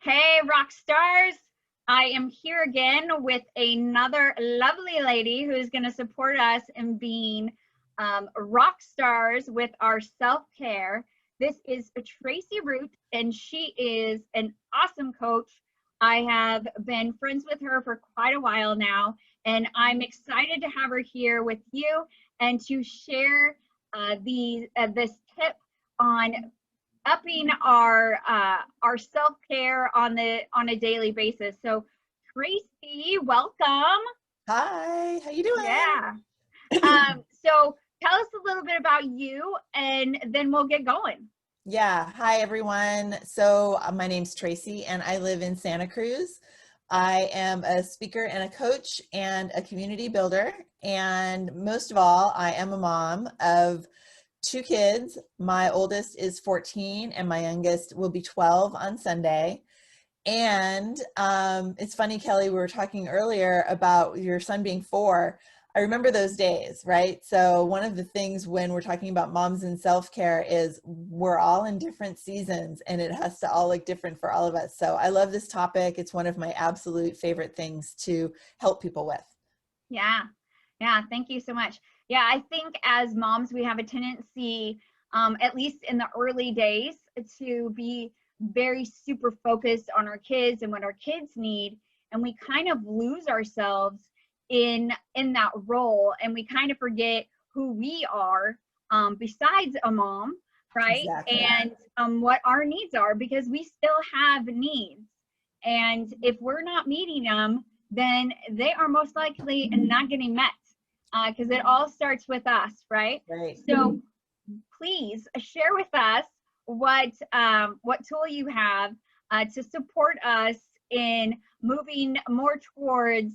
Hey, rock stars. I am here again with another lovely lady who is going to support us in being rock stars with our self-care. This is Tracie Root, and she is an awesome coach. I have been friends with her for quite a while now, and I'm excited to have her here with you and to share this tip on upping our self-care on a daily basis. So Tracie, welcome. Hi, how you doing? Yeah. So tell us a little bit about you and then we'll get going. Yeah, hi everyone. So my name's Tracie and I live in Santa Cruz. I am a speaker and a coach and a community builder. And most of all, I am a mom of two kids. My oldest is 14 and my youngest will be 12 on Sunday. And it's funny, Kelly, we were talking earlier about your son being 4. I remember those days, right? So one of the things when we're talking about moms and self-care is we're all in different seasons and it has to all look different for all of us. So I love this topic. It's one of my absolute favorite things to help people with. Yeah. Yeah. Thank you so much. Yeah. I think as moms, we have a tendency, at least in the early days, to be very super focused on our kids and what our kids need. And we kind of lose ourselves in that role, and we kind of forget who we are besides a mom, right? Exactly. And what our needs are, because we still have needs, and if we're not meeting them, then they are most likely not getting met, because it all starts with us, right? Right. So please share with us what tool you have to support us in moving more towards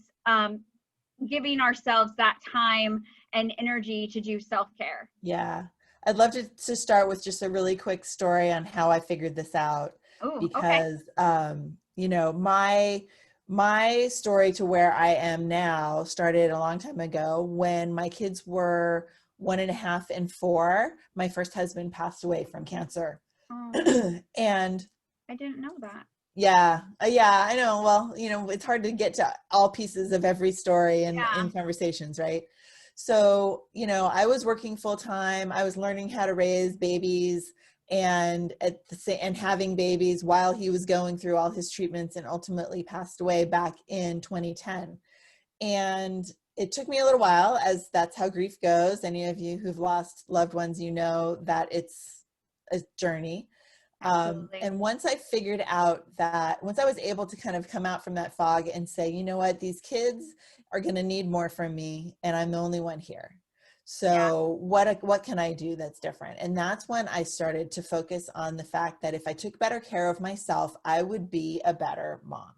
giving ourselves that time and energy to do self-care. Yeah. I'd love to start with just a really quick story on how I figured this out Oh, okay. because, you know, my story to where I am now started a long time ago when my kids were 1.5 and 4. My first husband passed away from cancer. Oh, And I didn't know that. yeah, I know. Well, you know, it's hard to get to all pieces of every story Yeah. in conversations, right? So, you know, I was working full time. I was learning how to raise babies and and having babies while he was going through all his treatments and ultimately passed away back in 2010. And it took me a little while, as that's how grief goes. Any of you who've lost loved ones, you know that it's a journey. Absolutely. And once I figured out that, once I was able to kind of come out from that fog and say, you know what, these kids are going to need more from me and I'm the only one here. Yeah. So what can I do that's different? And that's when I started to focus on the fact that if I took better care of myself, I would be a better mom.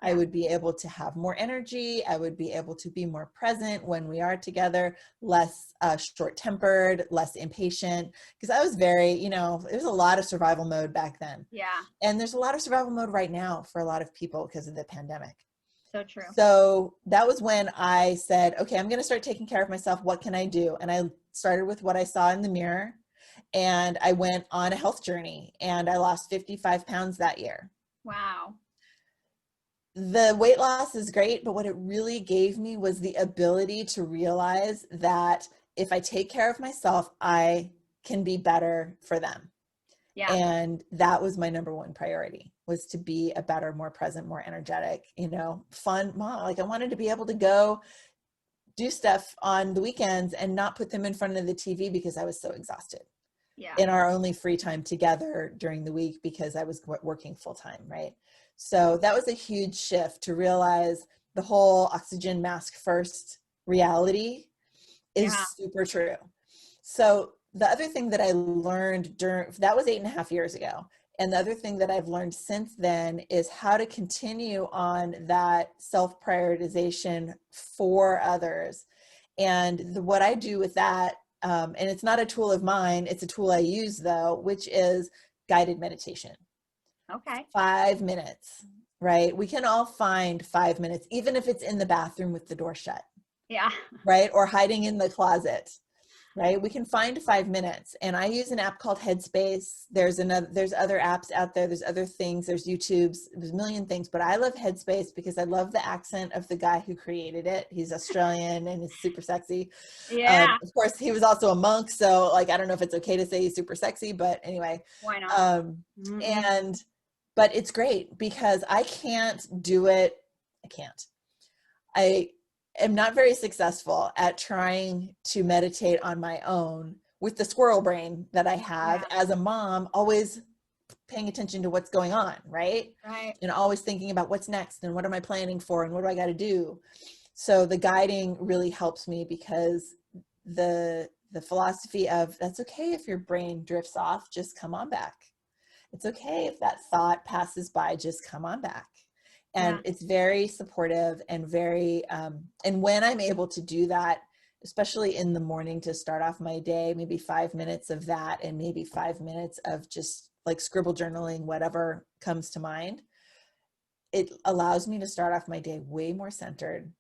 I Yeah. would be able to have more energy. I would be able to be more present when we are together, less short-tempered, less impatient. Because I was very, you know, there's a lot of survival mode back then. Yeah. And there's a lot of survival mode right now for a lot of people because of the pandemic. So true. So that was when I said, okay, I'm going to start taking care of myself. What can I do? And I started with what I saw in the mirror. And I went on a health journey and I lost 55 pounds that year. Wow. The weight loss is great, but what it really gave me was the ability to realize that if I take care of myself, I can be better for them. Yeah. And that was my number one priority, was to be a better, more present, more energetic, you know, fun mom. Like I wanted to be able to go do stuff on the weekends and not put them in front of the TV because I was so exhausted Yeah. in our only free time together during the week because I was working full time, right? So that was a huge shift to realize the whole oxygen mask first reality is Yeah. super true. So the other thing that I learned that was 8.5 years ago. And the other thing that I've learned since then is how to continue on that self-prioritization for others. And what I do with that, and it's not a tool of mine, it's a tool I use though, which is guided meditation. Okay. 5 minutes, right? We can all find 5 minutes, even if it's in the bathroom with the door shut, Yeah. right? Or hiding in the closet. right? We can find 5 minutes. And I use an app called Headspace. There's other apps out there. There's other things. There's YouTube's. There's a million things. But I love Headspace because I love the accent of the guy who created it. He's Australian and he's super sexy. Yeah. Of course, he was also a monk. So like, I don't know if it's okay to say he's super sexy, but anyway. Why not? But it's great because I can't do it. I can't. I am not very successful at trying to meditate on my own with the squirrel brain that I have as a mom, always paying attention to what's going on, right? Right. And always thinking about what's next and what am I planning for and what do I got to do. So the guiding really helps me because the philosophy of that's okay if your brain drifts off, just come on back. It's okay if that thought passes by, just come on back. And it's very supportive and very, and when I'm able to do that, especially in the morning to start off my day, maybe 5 minutes of that and maybe 5 minutes of just like scribble journaling, whatever comes to mind, it allows me to start off my day way more centered.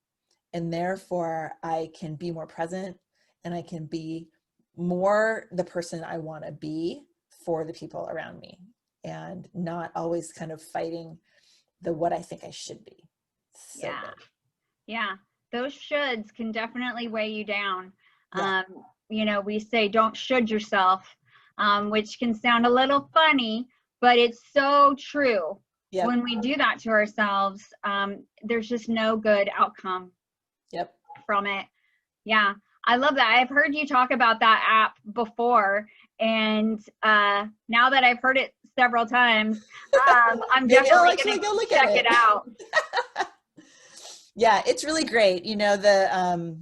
And therefore I can be more present and I can be more the person I want to be for the people around me and not always kind of fighting the what I think I should be. So good. Yeah. Those shoulds can definitely weigh you down. You know, we say don't should yourself, which can sound a little funny, but it's so true. When we do that to ourselves, there's just no good outcome from it. Yeah. I love that. I've heard you talk about that app before. And now that I've heard it several times, I'm definitely going to check it out. Yeah, it's really great. You know, the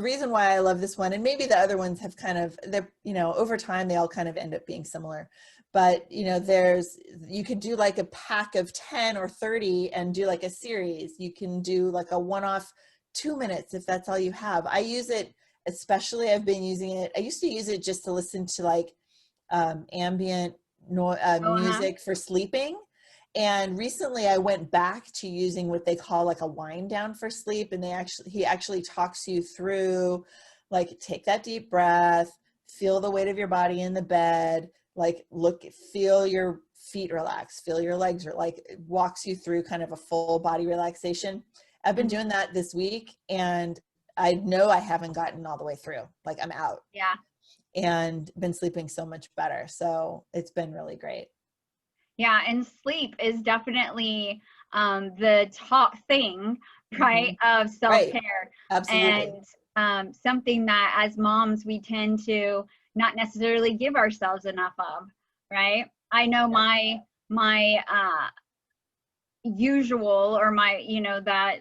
reason why I love this one, and maybe the other ones have kind of, they're, you know, over time, they all kind of end up being similar. But, you know, you could do like a pack of 10 or 30 and do like a series. You can do like a one-off 2 minutes if that's all you have. I use it, especially I've been using it. I used to use it just to listen to like ambient music for sleeping. And recently I went back to using what they call like a wind down for sleep. And he actually talks you through, like, take that deep breath, feel the weight of your body in the bed, like feel your feet relax, feel your legs, or like walks you through kind of a full body relaxation. I've been doing that this week and I know I haven't gotten all the way through. Like I'm out. Yeah. And been sleeping so much better. So it's been really great. Yeah, and sleep is definitely the top thing, right, of self-care. Right. Absolutely. And something that as moms we tend to not necessarily give ourselves enough of, right? I know my usual, or my, you know, that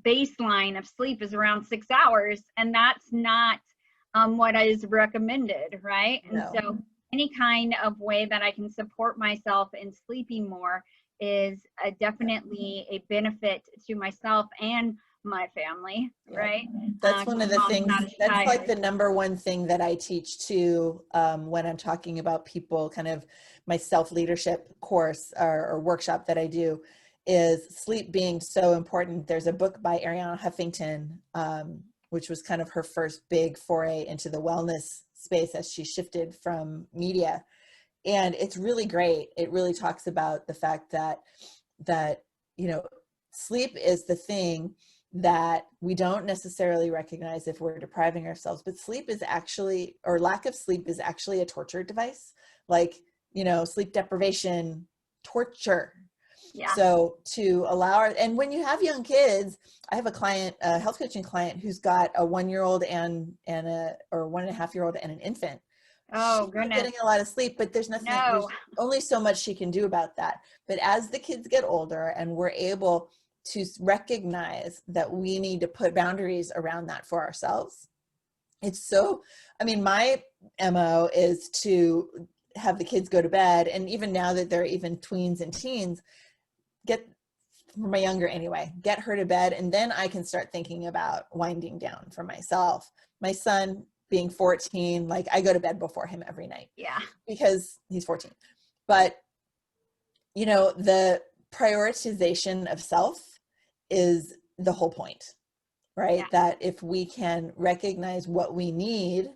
baseline of sleep is around 6 hours, and that's not what is recommended, right? And so any kind of way that I can support myself in sleeping more is definitely a benefit to myself and my family, right? That's one of the things, that's like the number one thing that I teach too, when I'm talking about people, kind of my self-leadership course or workshop that I do, is sleep being so important. There's a book by Arianna Huffington, which was kind of her first big foray into the wellness space as she shifted from media. And it's really great. It really talks about the fact that, you know, sleep is the thing that we don't necessarily recognize if we're depriving ourselves, but sleep is actually, or lack of sleep is actually a torture device. Like, you know, sleep deprivation, torture. Yeah. So to allow and when you have young kids, I have a client, a health coaching client, who's got a 1-year-old and a 1.5-year-old and an infant. Oh, She's goodness. not getting a lot of sleep, but there's there's only so much she can do about that. But as the kids get older and we're able to recognize that we need to put boundaries around that for ourselves, it's so, I mean, my MO is to have the kids go to bed. And even now that they're even tweens and teens, for my younger anyway, get her to bed. And then I can start thinking about winding down for myself. My son being 14, like I go to bed before him every night. Yeah. Because he's 14. But, you know, the prioritization of self is the whole point. right? Yeah. That if we can recognize what we need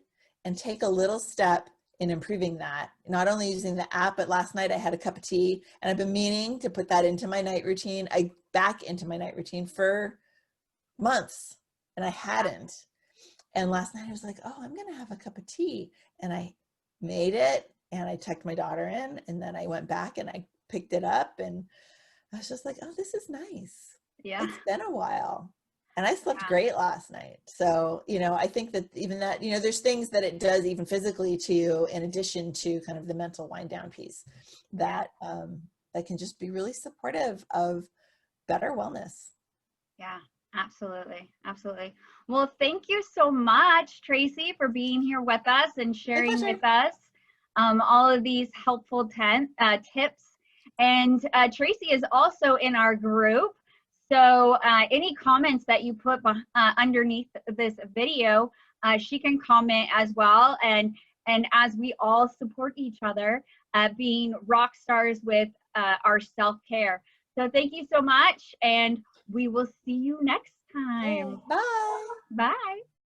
and take a little step in improving that, not only using the app, but last night I had a cup of tea and I've been meaning to put that into my night routine. Back into my night routine for months and I hadn't. And last night I was like, oh, I'm going to have a cup of tea. And I made it and I tucked my daughter in and then I went back and I picked it up and I was just like, oh, this is nice. Yeah. It's been a while. And I slept Yeah. great last night. So, you know, I think that even that, you know, there's things that it does even physically to you in addition to kind of the mental wind down piece that, that can just be really supportive of better wellness. Yeah, absolutely. Absolutely. Well, thank you so much, Tracie, for being here with us and My sharing pleasure. with us all of these helpful tips. And Tracie is also in our group. So any comments that you put underneath this video, she can comment as well. And as we all support each other, being rock stars with our self-care. So thank you so much. And we will see you next time. Bye. Bye.